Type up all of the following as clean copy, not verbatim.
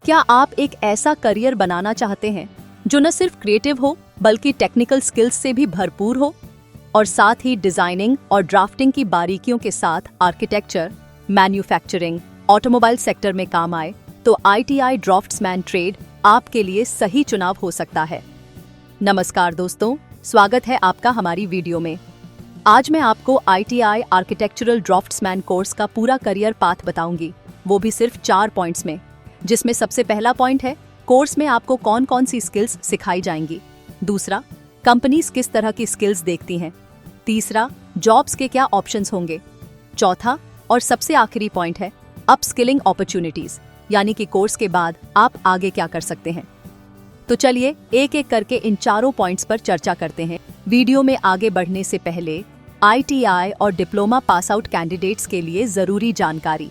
क्या आप एक ऐसा करियर बनाना चाहते हैं जो न सिर्फ क्रिएटिव हो बल्कि टेक्निकल स्किल्स से भी भरपूर हो और साथ ही डिजाइनिंग और ड्राफ्टिंग की बारीकियों के साथ आर्किटेक्चर, मैन्युफैक्चरिंग, ऑटोमोबाइल सेक्टर में काम आए, तो ITI ड्राफ्ट्समैन ट्रेड आपके लिए सही चुनाव हो सकता है। नमस्कार दोस्तों, स्वागत है आपका हमारी वीडियो में। आज मैं आपको ITI आर्किटेक्चरल ड्राफ्ट्समैन कोर्स का पूरा करियर पाथ बताऊंगी, वो भी सिर्फ 4 पॉइंट्स में, जिसमें सबसे पहला पॉइंट है कोर्स में आपको कौन कौन सी स्किल्स सिखाई जाएंगी। दूसरा, कंपनीज किस तरह की स्किल्स देखती हैं। तीसरा, जॉब्स के क्या ऑप्शंस होंगे। चौथा और सबसे आखिरी पॉइंट है अपस्किलिंग अपॉर्चुनिटीज, यानी कि कोर्स के बाद आप आगे क्या कर सकते हैं। तो चलिए एक एक करके इन चारों पॉइंट्स पर चर्चा करते हैं। वीडियो में आगे बढ़ने से पहले ITI और डिप्लोमा पास आउट कैंडिडेट्स के लिए जरूरी जानकारी।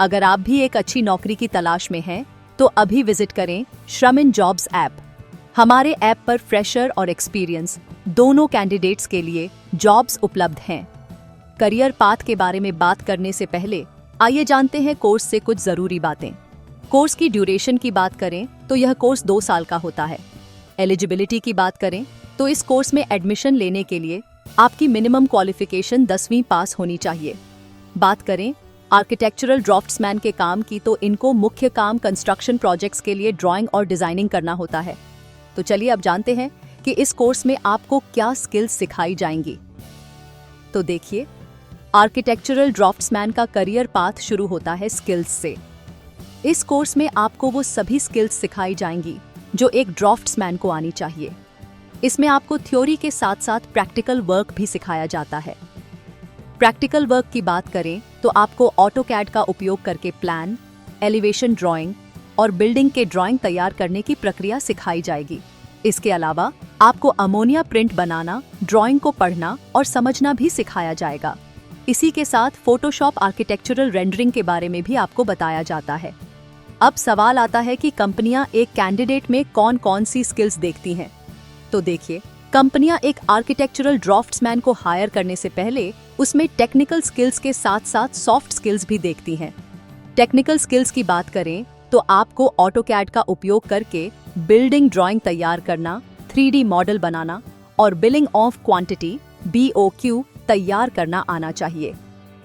अगर आप भी एक अच्छी नौकरी की तलाश में हैं, तो अभी विजिट करें श्रमिन जॉब्स ऐप। हमारे ऐप पर फ्रेशर और एक्सपीरियंस दोनों कैंडिडेट्स के लिए जॉब्स उपलब्ध हैं। करियर पाथ के बारे में बात करने से पहले आइए जानते हैं कोर्स से कुछ जरूरी बातें। कोर्स की ड्यूरेशन की बात करें तो यह कोर्स 2 साल का होता है। एलिजिबिलिटी की बात करें तो इस कोर्स में एडमिशन लेने के लिए आपकी मिनिमम क्वालिफिकेशन 10वीं पास होनी चाहिए। बात करें आर्किटेक्चरल ड्राफ्ट्समैन के काम की, तो इनको मुख्य काम कंस्ट्रक्शन प्रोजेक्ट्स के लिए ड्राइंग और डिजाइनिंग करना होता है। तो चलिए अब जानते हैं कि इस कोर्स में आपको क्या स्किल्स सिखाई जाएंगी। तो देखिए, आर्किटेक्चरल ड्राफ्ट्समैन का करियर पाथ शुरू होता है स्किल्स से। इस कोर्स में आपको वो सभी स्किल्स सिखाई जाएंगी जो एक ड्राफ्ट्समैन को आनी चाहिए। इसमें आपको थ्योरी के साथ साथ प्रैक्टिकल वर्क भी सिखाया जाता है। प्रैक्टिकल वर्क की बात करें तो आपको ऑटोकैड का उपयोग करके प्लान, एलिवेशन ड्राइंग और बिल्डिंग के ड्राइंग तैयार करने की प्रक्रिया सिखाई जाएगी। इसके अलावा आपको अमोनिया प्रिंट बनाना, ड्राइंग को पढ़ना और समझना भी सिखाया जाएगा। इसी के साथ फोटोशॉप आर्किटेक्चरल रेंडरिंग के बारे में भी आपको बताया जाता है। अब सवाल आता है कि कंपनियां एक कैंडिडेट में कौन कौन सी स्किल्स देखती हैं। तो देखिए, कंपनियां एक आर्किटेक्चरल ड्राफ्ट्समैन को हायर करने से पहले उसमें टेक्निकल स्किल्स के साथ साथ सॉफ्ट स्किल्स भी देखती हैं। टेक्निकल स्किल्स की बात करें तो आपको ऑटोकैड का उपयोग करके बिल्डिंग ड्राइंग तैयार करना, 3D मॉडल बनाना और बिलिंग ऑफ क्वांटिटी BOQ तैयार करना आना चाहिए।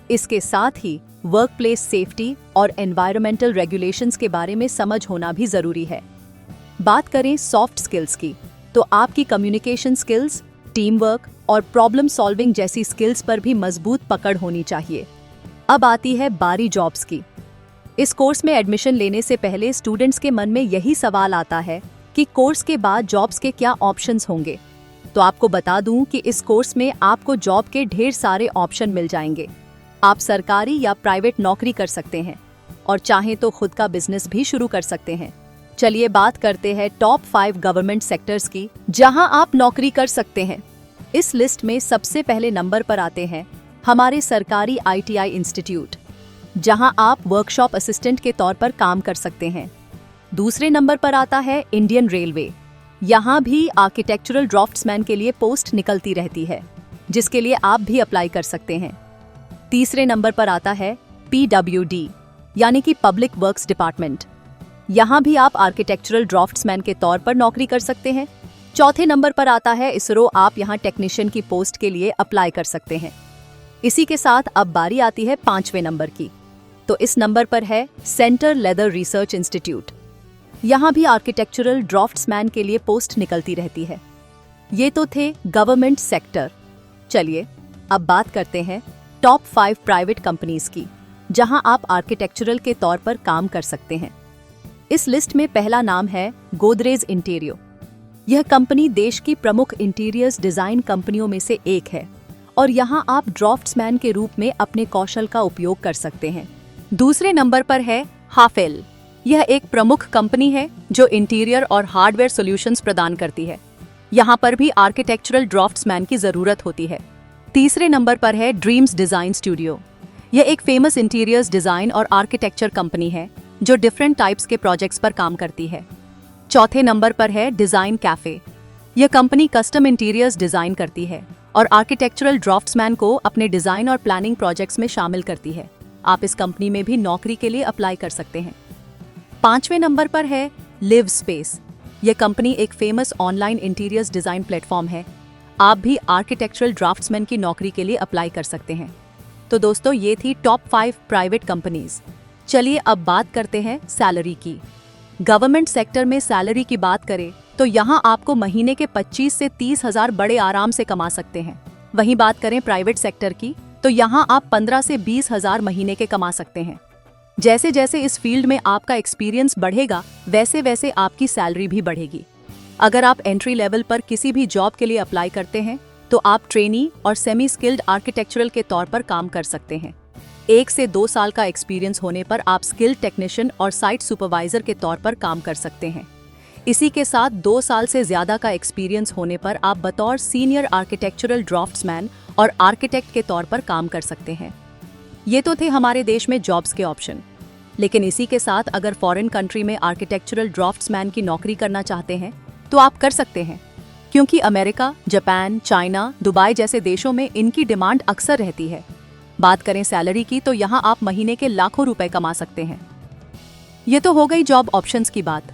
इसके साथ ही वर्कप्लेस सेफ्टी और एनवायरमेंटल रेगुलेशंस के बारे में समझ होना भी जरूरी है। बात करें सॉफ्ट स्किल्स की, तो आपकी कम्युनिकेशन स्किल्स, टीम वर्क और प्रॉब्लम सॉल्विंग जैसी स्किल्स पर भी मजबूत पकड़ होनी चाहिए। अब आती है बारी जॉब्स की। इस कोर्स में एडमिशन लेने से पहले स्टूडेंट्स के मन में यही सवाल आता है कि कोर्स के बाद जॉब्स के क्या ऑप्शंस होंगे। तो आपको बता दूं कि इस कोर्स में आपको जॉब के ढेर सारे ऑप्शन मिल जाएंगे। आप सरकारी या प्राइवेट नौकरी कर सकते हैं और चाहें तो खुद का बिजनेस भी शुरू कर सकते हैं। चलिए बात करते हैं टॉप 5 गवर्नमेंट सेक्टर्स की जहां आप नौकरी कर सकते हैं। इस लिस्ट में सबसे पहले नंबर पर आते हैं हमारे सरकारी ITI इंस्टीट्यूट, जहां आप वर्कशॉप असिस्टेंट के तौर पर काम कर सकते हैं। दूसरे नंबर पर आता है इंडियन रेलवे। यहां भी आर्किटेक्चरल ड्राफ्ट्समैन के लिए पोस्ट निकलती रहती है, जिसके लिए आप भी अप्लाई कर सकते हैं। तीसरे नंबर पर आता है PWD, यानी कि पब्लिक वर्क्स डिपार्टमेंट। यहाँ भी आप आर्किटेक्चरल ड्राफ्ट्समैन के तौर पर नौकरी कर सकते हैं। चौथे नंबर पर आता है ISRO। आप यहाँ टेक्नीशियन की पोस्ट के लिए अप्लाई कर सकते हैं। इसी के साथ अब बारी आती है 5वें नंबर की। तो इस नंबर पर है सेंटर लेदर रिसर्च इंस्टीट्यूट। यहाँ भी आर्किटेक्चरल ड्राफ्ट्समैन के लिए पोस्ट निकलती रहती है। ये तो थे गवर्नमेंट सेक्टर। चलिए अब बात करते हैं टॉप 5 प्राइवेट कंपनीज की, जहां आप आर्किटेक्चरल के तौर पर काम कर सकते हैं। इस लिस्ट में पहला नाम है गोदरेज इंटीरियो। यह कंपनी देश की प्रमुख इंटीरियर्स डिजाइन कंपनियों में से एक है और यहां आप ड्राफ्ट्समैन के रूप में अपने कौशल का उपयोग कर सकते हैं। दूसरे नंबर पर है हाफेल। यह एक प्रमुख कंपनी है जो इंटीरियर और हार्डवेयर सॉल्यूशंस प्रदान करती है। यहां पर भी आर्किटेक्चरल ड्राफ्ट्समैन की जरूरत होती है। तीसरे नंबर पर है ड्रीम्स डिजाइन स्टूडियो। यह एक फेमस इंटीरियर्स डिजाइन और आर्किटेक्चर कंपनी है जो डिफरेंट टाइप्स के प्रोजेक्ट्स पर काम करती है। चौथे नंबर पर है डिजाइन कैफे। यह कंपनी कस्टम इंटीरियर्स डिजाइन करती है और आर्किटेक्चरल ड्राफ्ट्समैन को अपने डिजाइन और प्लानिंग प्रोजेक्ट्स में शामिल करती है। आप इस कंपनी में भी नौकरी के लिए अप्लाई कर सकते हैं। 5वें नंबर पर है लिव स्पेस। यह कंपनी एक famous online interiors design platform है। आप भी आर्किटेक्चरल ड्राफ्ट्समैन की नौकरी के लिए अप्लाई कर सकते हैं। तो दोस्तों, ये थी टॉप 5 प्राइवेट कंपनीज। चलिए अब बात करते हैं सैलरी की। गवर्नमेंट सेक्टर में सैलरी की बात करें तो यहाँ आपको महीने के 25 से 30 हजार बड़े आराम से कमा सकते हैं। वहीं बात करें प्राइवेट सेक्टर की तो यहाँ आप 15 से 20 हजार महीने के कमा सकते हैं। जैसे जैसे इस फील्ड में आपका एक्सपीरियंस बढ़ेगा वैसे वैसे आपकी सैलरी भी बढ़ेगी। अगर आप एंट्री लेवल पर किसी भी जॉब के लिए अप्लाई करते हैं तो आप ट्रेनी और सेमी स्किल्ड आर्किटेक्चरल के तौर पर काम कर सकते हैं। 1 से 2 साल का एक्सपीरियंस होने पर आप स्किल्ड टेक्नीशियन और साइट सुपरवाइजर के तौर पर काम कर सकते हैं। इसी के साथ 2 साल से ज्यादा का एक्सपीरियंस होने पर आप बतौर सीनियर आर्किटेक्चरल ड्राफ्ट्समैन और आर्किटेक्ट के तौर पर काम कर सकते हैं। ये तो थे हमारे देश में जॉब्स के ऑप्शन, लेकिन इसी के साथ अगर फॉरेन कंट्री में आर्किटेक्चरल ड्राफ्ट्समैन की नौकरी करना चाहते हैं तो आप कर सकते हैं, क्योंकि अमेरिका, जापान, चाइना, दुबई जैसे देशों में इनकी डिमांड अक्सर रहती है। बात करें सैलरी की तो यहाँ आप महीने के लाखों रुपए कमा सकते हैं। ये तो हो गई जॉब ऑप्शंस की बात,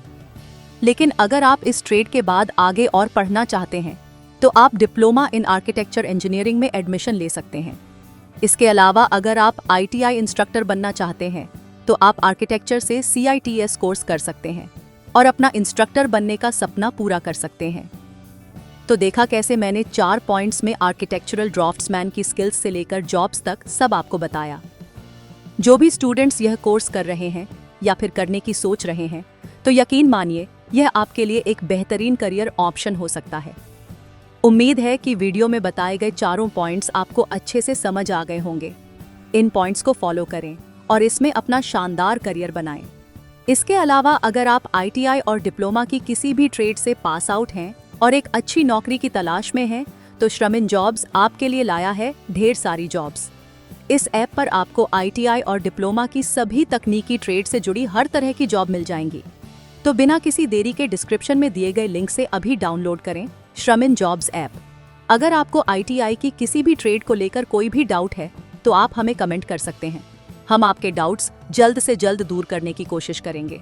लेकिन अगर आप इस ट्रेड के बाद आगे और पढ़ना चाहते हैं तो आप डिप्लोमा इन आर्किटेक्चर इंजीनियरिंग में एडमिशन ले सकते हैं। इसके अलावा अगर आप ITI इंस्ट्रक्टर बनना चाहते हैं तो आप आर्किटेक्चर से CITS कोर्स कर सकते हैं और अपना इंस्ट्रक्टर बनने का सपना पूरा कर सकते हैं। तो देखा कैसे मैंने 4 पॉइंट्स में आर्किटेक्चरल ड्राफ्ट्समैन की स्किल्स से लेकर जॉब्स तक सब आपको बताया। जो भी स्टूडेंट्स यह कोर्स कर रहे हैं या फिर करने की सोच रहे हैं तो यकीन मानिए यह आपके लिए एक बेहतरीन करियर ऑप्शन हो सकता है। उम्मीद है कि वीडियो में बताए गए चारों पॉइंट्स आपको अच्छे से समझ आ गए होंगे। इन पॉइंट्स को फॉलो करें और इसमें अपना शानदार करियर बनाएं। इसके अलावा अगर आप ITI और डिप्लोमा की किसी भी ट्रेड से पास आउट हैं और एक अच्छी नौकरी की तलाश में हैं तो श्रमिन जॉब्स आपके लिए लाया है ढेर सारी जॉब्स। इस ऐप पर आपको ITI और डिप्लोमा की सभी तकनीकी ट्रेड से जुड़ी हर तरह की जॉब मिल जाएंगी। तो बिना किसी देरी के डिस्क्रिप्शन में दिए गए लिंक से अभी डाउनलोड करें श्रमिन जॉब्स ऐप। अगर आपको ITI की किसी भी ट्रेड को लेकर कोई भी डाउट है तो आप हमें कमेंट कर सकते हैं। हम आपके डाउट्स जल्द से जल्द दूर करने की कोशिश करेंगे।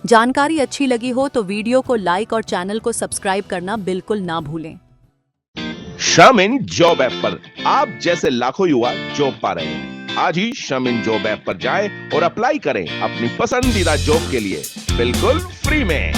जानकारी अच्छी लगी हो तो वीडियो को लाइक और चैनल को सब्सक्राइब करना बिल्कुल ना भूलें। श्रमिन जॉब ऐप पर आप जैसे लाखों युवा जॉब पा रहे हैं। आज ही श्रमिन जॉब ऐप पर जाएं और अप्लाई करें अपनी पसंदीदा जॉब के लिए बिल्कुल फ्री में।